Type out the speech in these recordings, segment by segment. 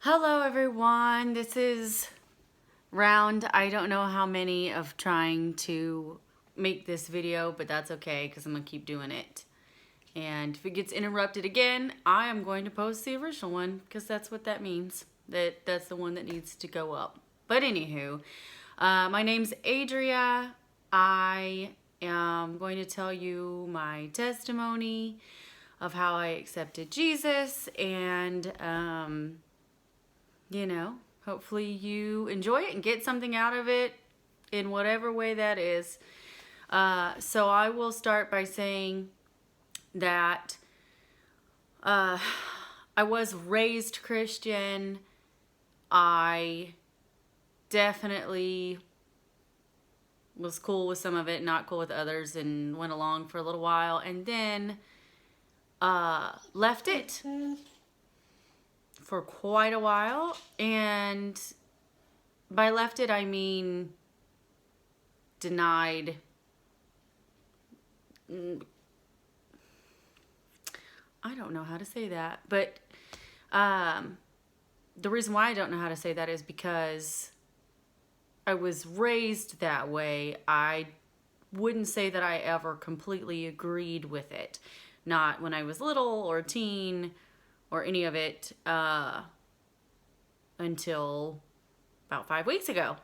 Hello everyone, this is round I don't know how many of trying to make this video, but that's okay because I'm gonna keep doing it. And if it gets interrupted again, I am going to post the original one because that's what that means. That's the one that needs to go up. But anywho, my name's Adria. I am going to tell you my testimony of how I accepted Jesus and hopefully you enjoy it and get something out of it in whatever way that is. So I will start by saying that I was raised Christian. I definitely was cool with some of it, not cool with others, and went along for a little while, and then left it for quite a while. And by left it, I mean denied. I don't know how to say that, but the reason why I don't know how to say that is because I was raised that way. I wouldn't say that I ever completely agreed with it. Not when I was little or a teen or any of it until about 5 weeks ago.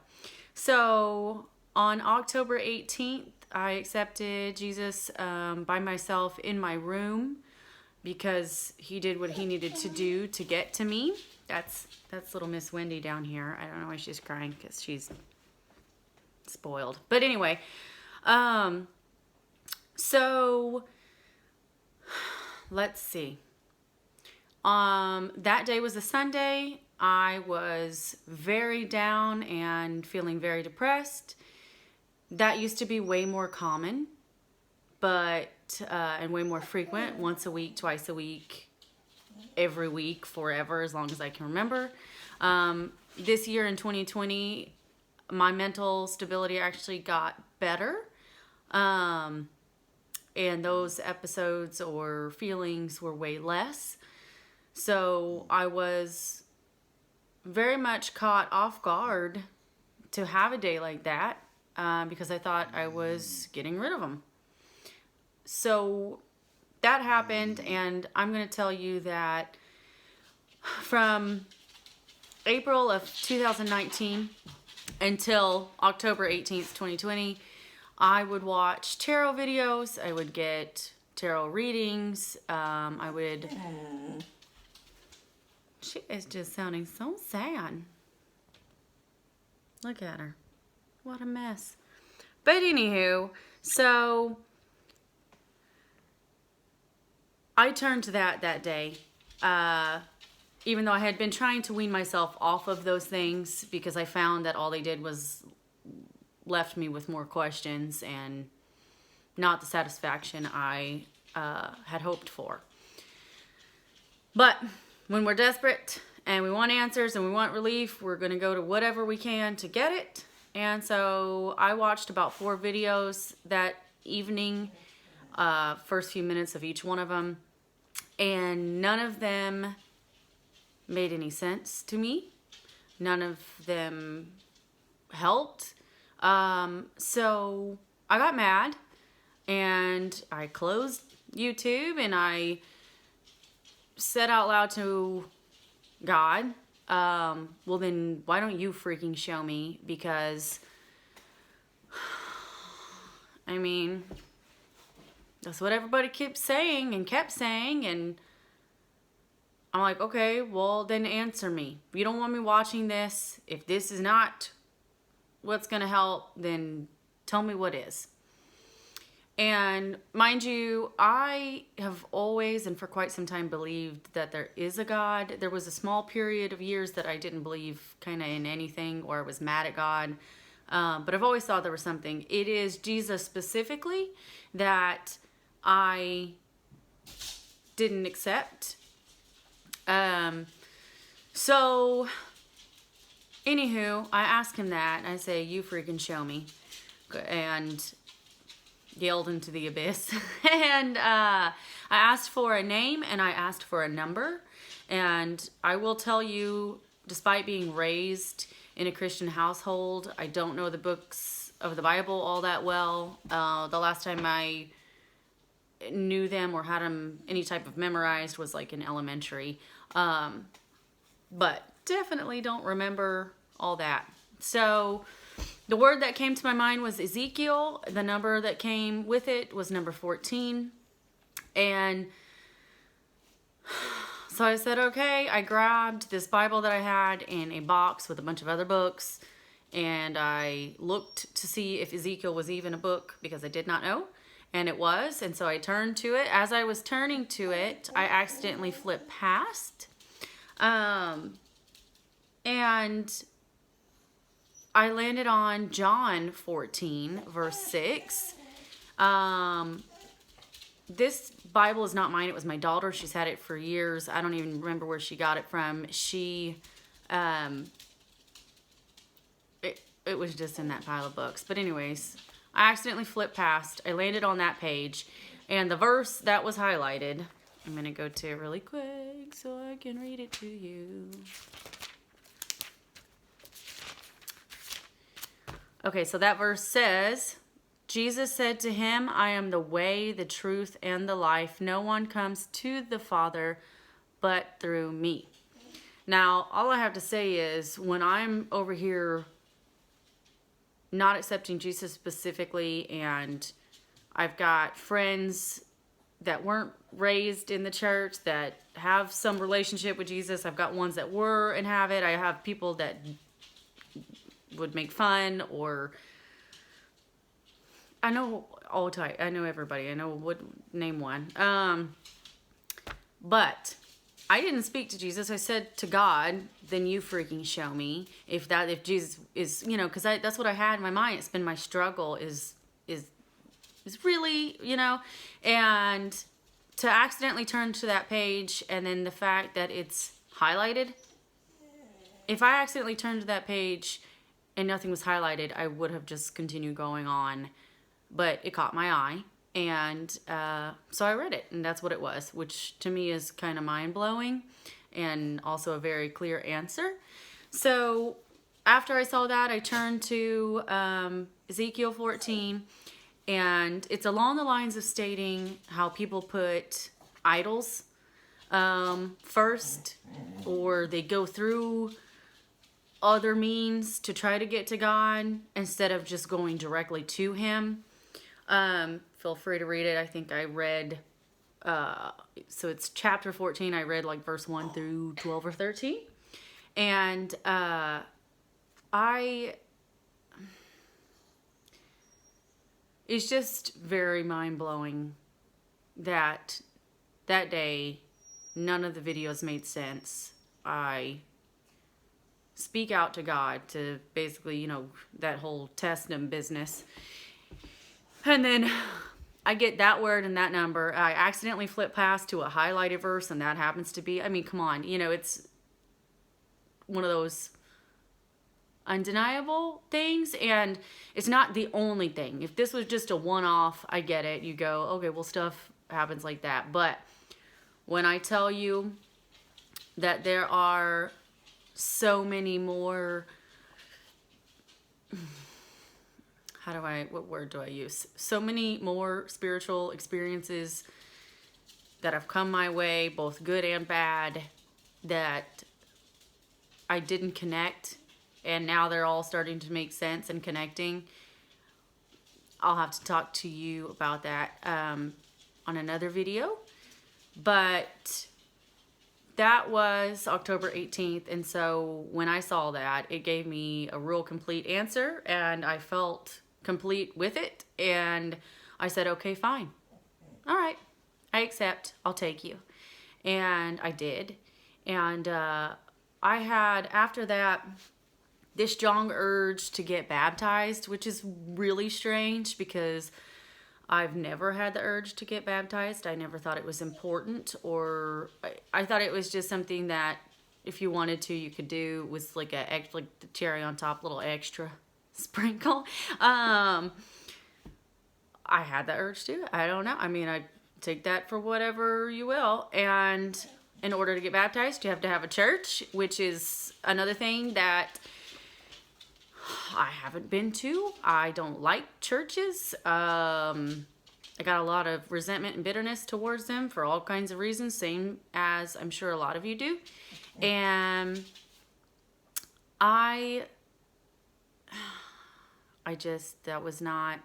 So on October 18th, I accepted Jesus by myself in my room because he did what he needed to do to get to me. That's little Miss Wendy down here. I don't know why she's crying because she's spoiled. But anyway, so let's see. That day was a Sunday. I was very down and feeling very depressed. That used to be way more common, but and way more frequent, once a week, twice a week, every week, forever, as long as I can remember. This year in 2020, my mental stability actually got better. And those episodes or feelings were way less. So I was very much caught off guard to have a day like that because I thought I was getting rid of them. So that happened, and I'm going to tell you that from April of 2019 until October 18th, 2020, I would watch tarot videos. I would get tarot readings. I would... She is just sounding so sad. Look at her. What a mess. But anywho, so I turned to that day. Even though I had been trying to wean myself off of those things because I found that all they did was left me with more questions and not the satisfaction I had hoped for. But when we're desperate and we want answers and we want relief, we're going to go to whatever we can to get it. And so I watched about 4 videos that evening, first few minutes of each one of them, and none of them made any sense to me. None of them helped. So I got mad and I closed YouTube and I said out loud to God, well then why don't you freaking show me? Because I mean, that's what everybody kept saying, and I'm like, okay, well then answer me. If you don't want me watching this, if this is not what's gonna help, then tell me what is. And mind you, I have always and for quite some time believed that there is a God. There was a small period of years that I didn't believe kind of in anything, or I was mad at God. But I've always thought there was something. It is Jesus specifically that I didn't accept. So anywho, I asked him that. I say, you freaking show me. And yelled into the abyss. And I asked for a name and I asked for a number. And I will tell you, despite being raised in a Christian household, I don't know the books of the Bible all that well. The last time I knew them or had them any type of memorized was like in elementary. But definitely don't remember all that. So the word that came to my mind was Ezekiel. The number that came with it was number 14. And so I said, okay, I grabbed this Bible that I had in a box with a bunch of other books, and I looked to see if Ezekiel was even a book because I did not know, and it was. And so I turned to it. As I was turning to it, I accidentally flipped past, and I landed on John 14, verse 6. This Bible is not mine. It was my daughter. She's had it for years. I don't even remember where she got it from. It was just in that pile of books. But anyways, I accidentally flipped past. I landed on that page. And the verse that was highlighted, I'm going to go to really quick so I can read it to you. Okay, so that verse says, Jesus said to him, I am the way, the truth, and the life. No one comes to the Father but through me. Now, all I have to say is when I'm over here not accepting Jesus specifically, and I've got friends that weren't raised in the church that have some relationship with Jesus. I've got ones that were and have it. I have people that would make fun, or I know all type. I know everybody. I know would name one. But I didn't speak to Jesus. I said to God, then you freaking show me if Jesus is, because that's what I had in my mind. It's been my struggle is really, and to accidentally turn to that page, and then the fact that it's highlighted. If I accidentally turned to that page and nothing was highlighted, I would have just continued going on. But it caught my eye, and so I read it, and that's what it was, which to me is kind of mind-blowing and also a very clear answer. So after I saw that, I turned to Ezekiel 14, and it's along the lines of stating how people put idols first, or they go through other means to try to get to God instead of just going directly to Him. Feel free to read it. I think I read, so it's chapter 14. I read like verse 1 through 12 or 13. And it's just very mind-blowing that day none of the videos made sense. I speak out to God to basically, that whole test Him business. And then I get that word and that number. I accidentally flip past to a highlighted verse, and that happens to be, come on, it's one of those undeniable things, and it's not the only thing. If this was just a one-off, I get it. You go, okay, well, stuff happens like that. But when I tell you that there are so many more, what word do I use? So many more spiritual experiences that have come my way, both good and bad, that I didn't connect, and now they're all starting to make sense and connecting. I'll have to talk to you about that on another video. But that was October 18th, and so when I saw that, it gave me a real complete answer, and I felt complete with it, and I said, okay, fine. All right, I accept. I'll take you. And I did. And I had, after that, this strong urge to get baptized, which is really strange because I've never had the urge to get baptized. I never thought it was important, or I thought it was just something that if you wanted to, you could do with like the cherry on top, little extra sprinkle. I had the urge to. I don't know. I take that for whatever you will. And in order to get baptized. You have to have a church, which is another thing that I haven't been to. I don't like churches. I got a lot of resentment and bitterness towards them for all kinds of reasons, same as I'm sure a lot of you do. And I just, that was not,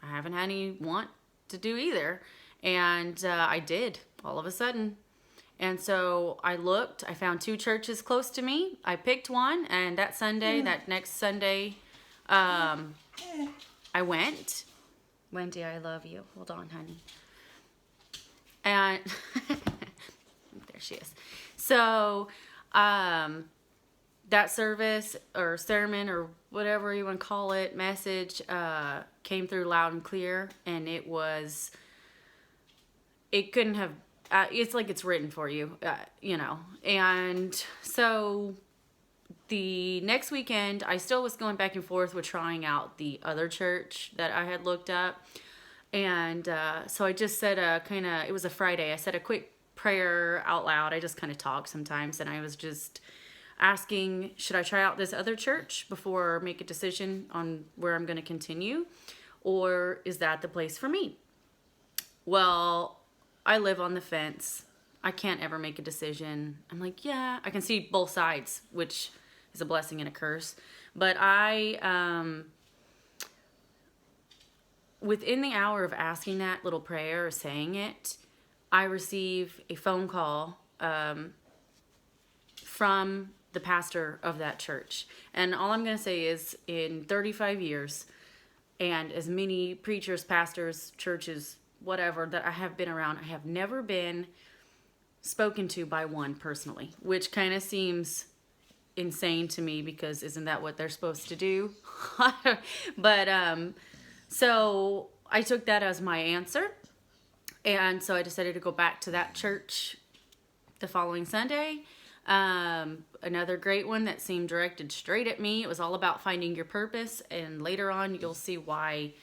I haven't had any want to do either. And I did all of a sudden. And so I looked, I found 2 churches close to me. I picked one, and that Sunday, that next Sunday, I went. Wendy, I love you. Hold on, honey. And there she is. So, that service or sermon or whatever you want to call it, message, came through loud and clear, and it couldn't have, it's like it's written for you, you know. And so the next weekend, I still was going back and forth with trying out the other church that I had looked up. And so I just said it was a Friday, I said a quick prayer out loud. I just kind of talk sometimes, and I was just asking, should I try out this other church before I make a decision on where I'm going to continue, or is that the place for me? Well, I live on the fence. I can't ever make a decision. I'm like, yeah, I can see both sides, which is a blessing and a curse. But within the hour of asking that little prayer or saying it, I receive a phone call from the pastor of that church. And all I'm going to say is, in 35 years, and as many preachers, pastors, churches, whatever that I have been around, I have never been spoken to by one personally, which kind of seems insane to me, because isn't that what they're supposed to do? But so I took that as my answer, and so I decided to go back to that church the following Sunday. Another great one that seemed directed straight at me. It was all about finding your purpose, and later on you'll see why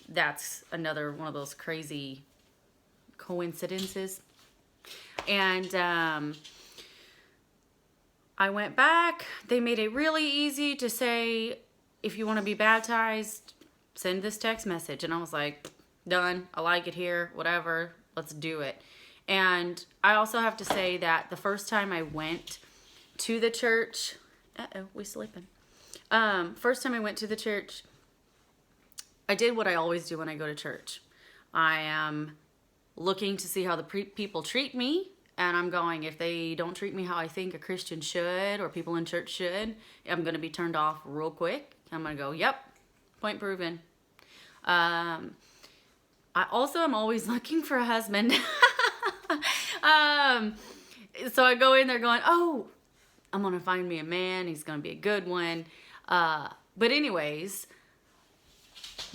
that's another one of those crazy coincidences. And I went back. They made it really easy to say, if you want to be baptized, send this text message. And I was like, done. I like it here. Whatever. Let's do it. And I also have to say that the first time I went to the church, we slipping. First time I went to the church, I did what I always do when I go to church. I am looking to see how the people treat me, and I'm going, if they don't treat me how I think a Christian should, or people in church should, I'm going to be turned off real quick. I'm going to go, yep, point proven. I also am always looking for a husband. So I go in there going, oh, I'm going to find me a man. He's going to be a good one. But anyways,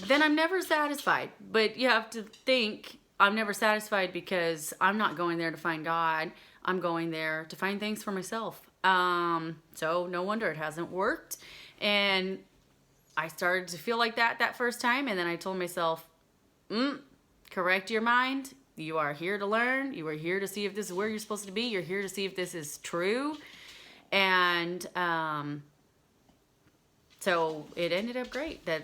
then I'm never satisfied. But you have to think, I'm never satisfied because I'm not going there to find God. I'm going there to find things for myself. So no wonder it hasn't worked. And I started to feel like that first time. And then I told myself, correct your mind. You are here to learn. You are here to see if this is where you're supposed to be. You're here to see if this is true. And so it ended up great that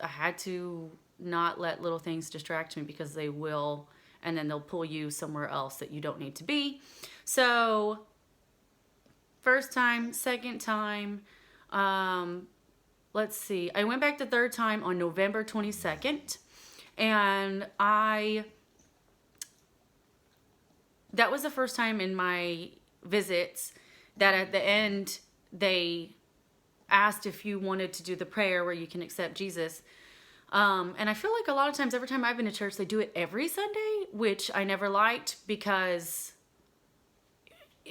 I had to not let little things distract me, because they will, and then they'll pull you somewhere else that you don't need to be. So first time, second time, let's see. I went back the third time on November 22nd. And that was the first time in my visits that at the end they asked if you wanted to do the prayer where you can accept Jesus. And I feel like a lot of times, every time I've been to church, they do it every Sunday, which I never liked, because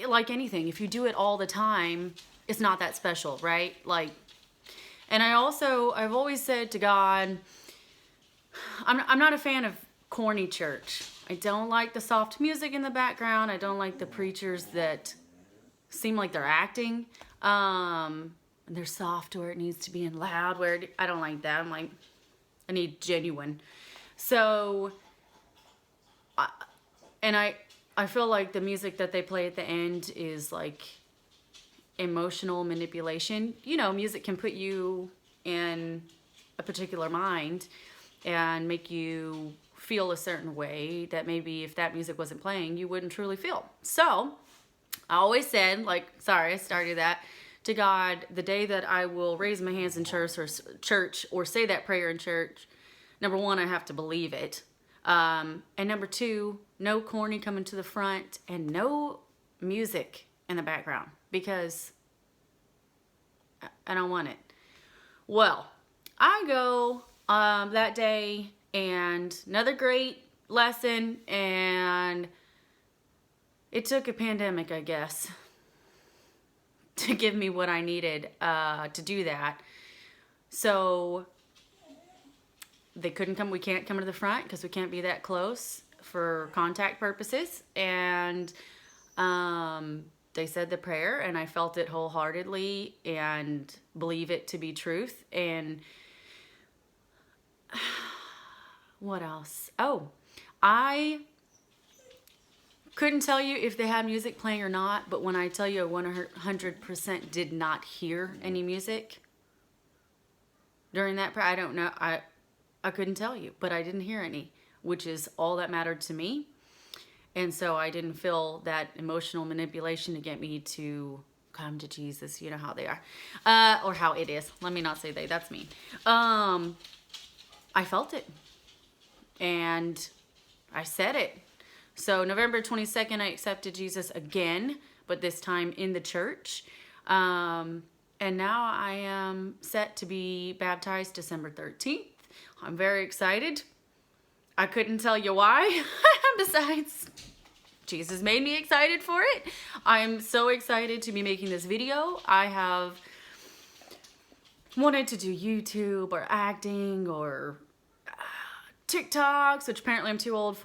like anything, if you do it all the time, it's not that special, right? Like, and I've always said to God, I'm not a fan of corny church. I don't like the soft music in the background. I don't like the preachers that seem like they're acting. They're soft where it needs to be and loud where I don't like that. I'm like, I need genuine. So And I feel like the music that they play at the end is like emotional manipulation. You know, music can put you in a particular mind and make you feel a certain way that maybe if that music wasn't playing, you wouldn't truly feel. So I always said, like, sorry, I started that, to God, the day that I will raise my hands in church or say that prayer in church, number one, I have to believe it. And number two, no corny coming to the front and no music in the background because I don't want it. Well, I go that day, and another great lesson, and it took a pandemic, I guess, to give me what I needed to do that. So they couldn't come. We can't come to the front because we can't be that close for contact purposes. And they said the prayer, and I felt it wholeheartedly and believe it to be truth. And what else? Oh, I couldn't tell you if they had music playing or not, but when I tell you I 100% did not hear any music during that prayer, I don't know. I couldn't tell you, but I didn't hear any, which is all that mattered to me. And so I didn't feel that emotional manipulation to get me to come to Jesus. You know how they are. Or how it is. Let me not say they. That's mean. I felt it. And I said it. So November 22nd, I accepted Jesus again, but this time in the church. And now I am set to be baptized December 13th. I'm very excited. I couldn't tell you why. Besides, Jesus made me excited for it. I'm so excited to be making this video. I have wanted to do YouTube or acting or TikToks, which apparently I'm too old for.